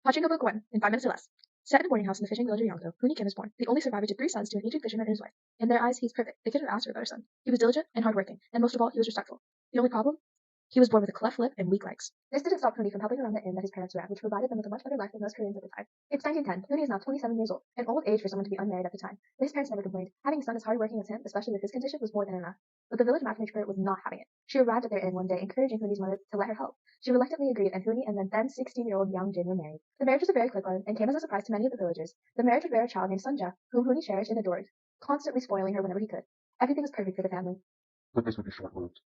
Pachinko Book 1, in 5 minutes or less. Set in a boarding house in the fishing village of Yangdo, Hooni Kim is born, the only survivor to 3 sons to an aging fisherman and his wife. In their eyes, he's perfect. They couldn't ask for a better son. He was diligent and hardworking, and most of all, he was respectful. The only problem? He was born with a cleft lip and weak legs. This didn't stop Hooni from helping around the inn that his parents ran, which provided them with a much better life than most Koreans at the time. It's 1910. Hooni is now 27 years old, an old age for someone to be unmarried at the time. But his parents never complained. Having a son as hardworking as him, especially with his condition, was more than enough. But the village matchmaker was not having it. She arrived at their inn one day, encouraging Hooni's mother to let her help. She reluctantly agreed, and Hooni and the then 16-year-old Yang Jin were married. The marriage was a very quick one, and came as a surprise to many of the villagers. The marriage would bear a child named Sunja, whom Hooni cherished and adored, constantly spoiling her whenever he could. Everything was perfect for the family. But this would be short-lived.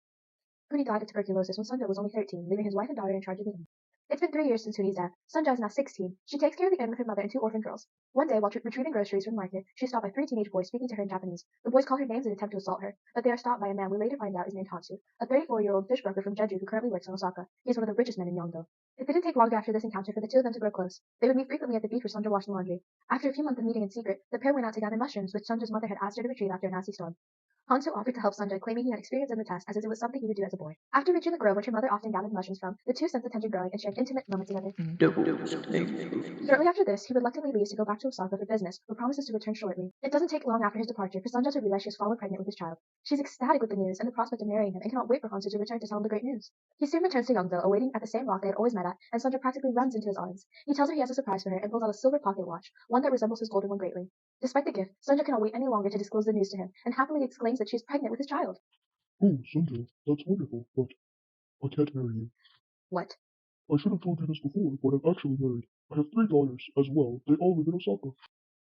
Hooni died of tuberculosis when Sunja was only 13, leaving his wife and daughter in charge of the inn. It's been 3 years since Hooni's death. Sunja is now 16. She takes care of the inn with her mother and 2 orphan girls. One day, while retrieving groceries from the market, she is stopped by 3 teenage boys speaking to her in Japanese. The boys call her names and attempt to assault her, but they are stopped by a man we later find out is named Hansu, a 34-year-old fish broker from Jeju who currently works in Osaka. He is one of the richest men in Yongdo. It didn't take long after this encounter for the two of them to grow close. They would meet frequently at the beach where Sunja washed the laundry. After a few months of meeting in secret, the pair went out to gather mushrooms, which Sunja's mother had asked her to retrieve after a nasty storm. Hansu offered to help Sunja, claiming he had experience in the test, as it was something he would do as a boy. After reaching the grove which her mother often gathered mushrooms from, the two sensed the tension growing and shared intimate moments together. Shortly after this, he reluctantly leaves to go back to Osaka for business, but promises to return shortly. It doesn't take long after his departure for Sunja to realize she has fallen pregnant with his child. She's ecstatic with the news and the prospect of marrying him, and cannot wait for Hansu to return to tell him the great news. He soon returns to Yongdo, awaiting at the same rock they had always met at, and Sunja practically runs into his arms. He tells her he has a surprise for her and pulls out a silver pocket watch, one that resembles his golden one greatly. Despite the gift, Sunja cannot wait any longer to disclose the news to him, and happily exclaims that she is pregnant with his child. Oh, Sunday, that's wonderful, but I can't marry you. What? I should have told you this before, but I'm actually married. I have 3 daughters as well. They all live in Osaka.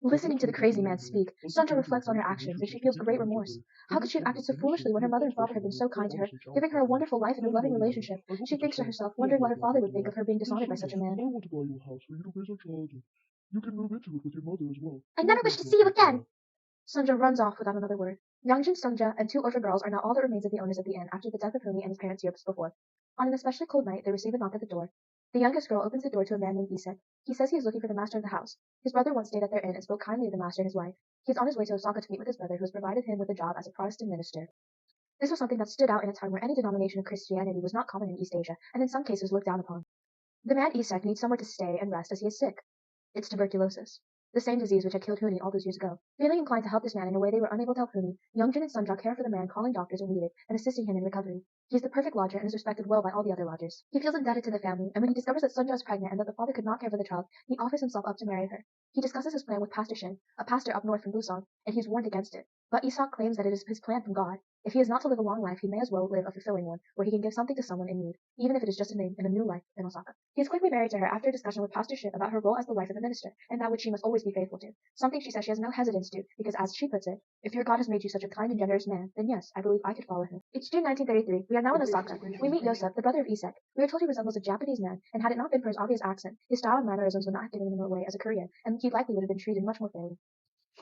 Listening to the crazy man speak, Sunja reflects on her actions, and she feels great remorse. How could she have acted so foolishly when her mother and father had been so kind to her, giving her a wonderful life and a loving relationship? She thinks to herself, wondering what her father would think of her being dishonored by such a man. I want to buy you a house for you to raise our child in. You can move into it with your mother as well. I never wish to see you again! Sunja runs off without another word. Yangjin, Sunja, and 2 orphan girls are now all that remains of the owners of the inn after the death of Hooni and his parents years before. On an especially cold night, they receive a knock at the door. The youngest girl opens the door to a man named Isek. He says he is looking for the master of the house. His brother once stayed at their inn and spoke kindly of the master and his wife. He is on his way to Osaka to meet with his brother, who has provided him with a job as a Protestant minister. This was something that stood out in a time where any denomination of Christianity was not common in East Asia, and in some cases looked down upon. The man Isek needs somewhere to stay and rest as he is sick. It's tuberculosis. The same disease which had killed Hooni all those years ago. Feeling inclined to help this man in a way they were unable to help Hooni, Youngjin and Sunja care for the man, calling doctors when needed, and assisting him in recovery. He is the perfect lodger and is respected well by all the other lodgers. He feels indebted to the family, and when he discovers that Sunja is pregnant and that the father could not care for the child, he offers himself up to marry her. He discusses his plan with Pastor Shin, a pastor up north from Busan, and he is warned against it. But Isak claims that it is his plan from God. If he is not to live a long life, he may as well live a fulfilling one, where he can give something to someone in need, even if it is just a name and a new life in Osaka. He is quickly married to her after a discussion with Pastor Shin about her role as the wife of the minister, and that which she must always be faithful to. Something she says she has no hesitance to, because as she puts it, if your God has made you such a kind and generous man, then yes, I believe I could follow him. It's June 1933. We are now in Osaka. We meet Yosef, the brother of Isek. We are told he resembles a Japanese man, and had it not been for his obvious accent, his style and mannerisms would not have given him away as a Korean, and he likely would have been treated much more fairly.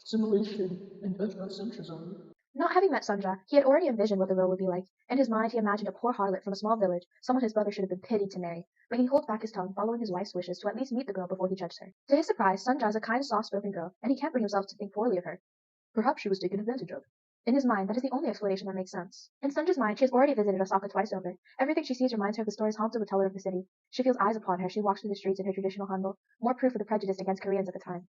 Assimilation and ethnocentrism. Not having met Sunja, he had already envisioned what the role would be like. In his mind, he imagined a poor harlot from a small village, someone his brother should have been pitied to marry. But he holds back his tongue, following his wife's wishes to at least meet the girl before he judges her. To his surprise, Sunja is a kind, soft-spoken girl, and he can't bring himself to think poorly of her. Perhaps she was taken advantage of. In his mind, that is the only explanation that makes sense. In Sunja's mind, she has already visited Osaka twice over. Everything she sees reminds her of the stories Hanzo would tell her of the city. She feels eyes upon her. She walks through the streets in her traditional hanbok, more proof of the prejudice against Koreans at the time.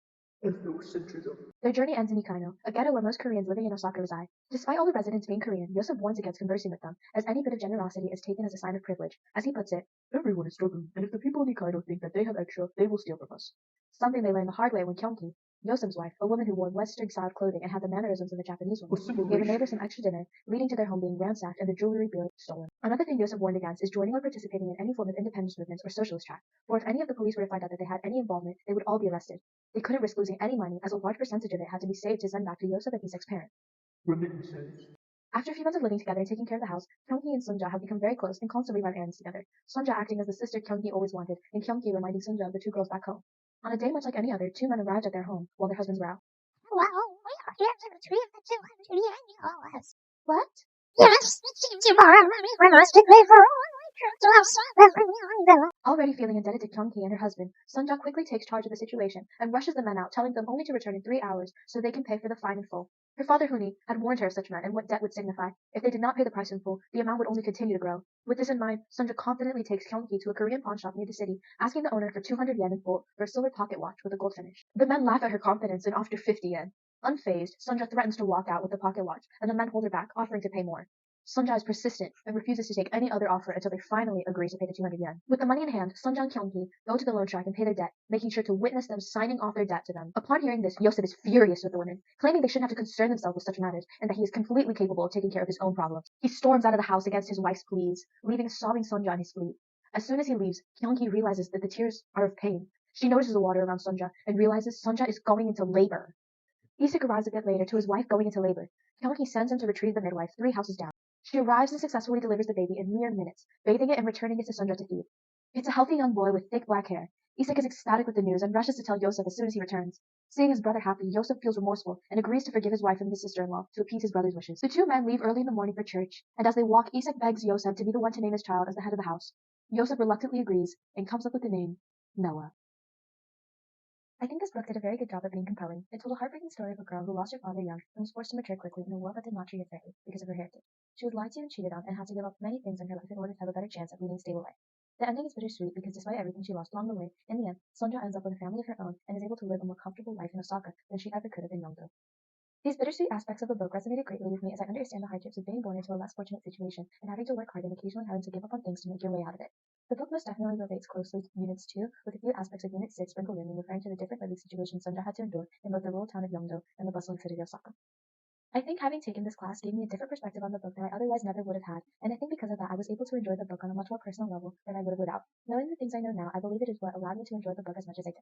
Ethnocentrism. Their journey ends in Ikaino, a ghetto where most Koreans living in Osaka reside. Despite all the residents being Korean, Yosef warns against conversing with them, as any bit of generosity is taken as a sign of privilege. As he puts it, everyone is struggling, and if the people in Ikaino think that they have extra, they will steal from us. Something they learn the hard way when Kyonki, Yosef's wife, a woman who wore Western-styled clothing and had the mannerisms of a Japanese woman, gave a neighbor some extra dinner, leading to their home being ransacked and the jewelry stolen. Another thing Yosef warned against is joining or participating in any form of independence movements or socialist track, for if any of the police were to find out that they had any involvement, they would all be arrested. They couldn't risk losing any money, as a large percentage of it had to be saved to send back to Yosef and Isek's parents. Remittances. After a few months of living together and taking care of the house, Kyungki and Sunja have become very close and constantly run errands together, Sunja acting as the sister Kyungki always wanted, and Kyungki reminding Sunja of the 2 girls back home. On a day much like any other, 2 men arrived at their home, while their husbands were out. Well, we are here to retrieve the 200 yen. What? Yes, it seems you borrowed money from us to pay for all we could to have service. Already feeling indebted to Kyungki and her husband, Sunja quickly takes charge of the situation and rushes the men out, telling them only to return in 3 hours so they can pay for the fine in full. Her father Huni had warned her of such men and what debt would signify. If they did not pay the price in full, the amount would only continue to grow. With this in mind, Sunja confidently takes Kyungki to a Korean pawnshop near the city, asking the owner for 200 yen in full for a silver pocket watch with a gold finish. The men laugh at her confidence and offer 50 yen. Unfazed, Sunja threatens to walk out with the pocket watch, and the men hold her back, offering to pay more. Sunja is persistent and refuses to take any other offer until they finally agree to pay the 200 yen. With the money in hand, Sunja and Kyungki go to the loan shark and pay their debt, making sure to witness them signing off their debt to them. Upon hearing this, Yosef is furious with the women, claiming they shouldn't have to concern themselves with such matters and that he is completely capable of taking care of his own problems. He storms out of the house against his wife's pleas, leaving a sobbing Sunja in his sleep. As soon as he leaves, Kyungki realizes that the tears are of pain. She notices the water around Sunja and realizes Sunja is going into labor. Isak arrives a bit later to his wife going into labor. Kyungki sends him to retrieve the midwife 3 houses down. She arrives and successfully delivers the baby in mere minutes, bathing it and returning it to Sunja to feed. It's a healthy young boy with thick black hair. Isak is ecstatic with the news and rushes to tell Yosef as soon as he returns. Seeing his brother happy, Yosef feels remorseful and agrees to forgive his wife and his sister-in-law to appease his brother's wishes. The 2 men leave early in the morning for church, and as they walk, Isak begs Yosef to be the one to name his child as the head of the house. Yosef reluctantly agrees and comes up with the name Noah. I think this book did a very good job of being compelling. It told a heartbreaking story of a girl who lost her father young and was forced to mature quickly in a world that did not treat her fairly because of her heritage. She was lied to and cheated on and had to give up many things in her life in order to have a better chance at leading a stable life. The ending is bittersweet because despite everything she lost along the way, in the end, Sonja ends up with a family of her own and is able to live a more comfortable life in Osaka than she ever could have in Yongdo. These bittersweet aspects of the book resonated greatly with me as I understand the hardships of being born into a less fortunate situation and having to work hard and occasionally having to give up on things to make your way out of it. The book most definitely relates closely to Units 2, with a few aspects of Unit 6 sprinkled in referring to the different living situations Sonja had to endure in both the rural town of Yongdo and the bustling city of Osaka. I think having taken this class gave me a different perspective on the book that I otherwise never would have had, and I think because of that I was able to enjoy the book on a much more personal level than I would have without. Knowing the things I know now, I believe it is what allowed me to enjoy the book as much as I did.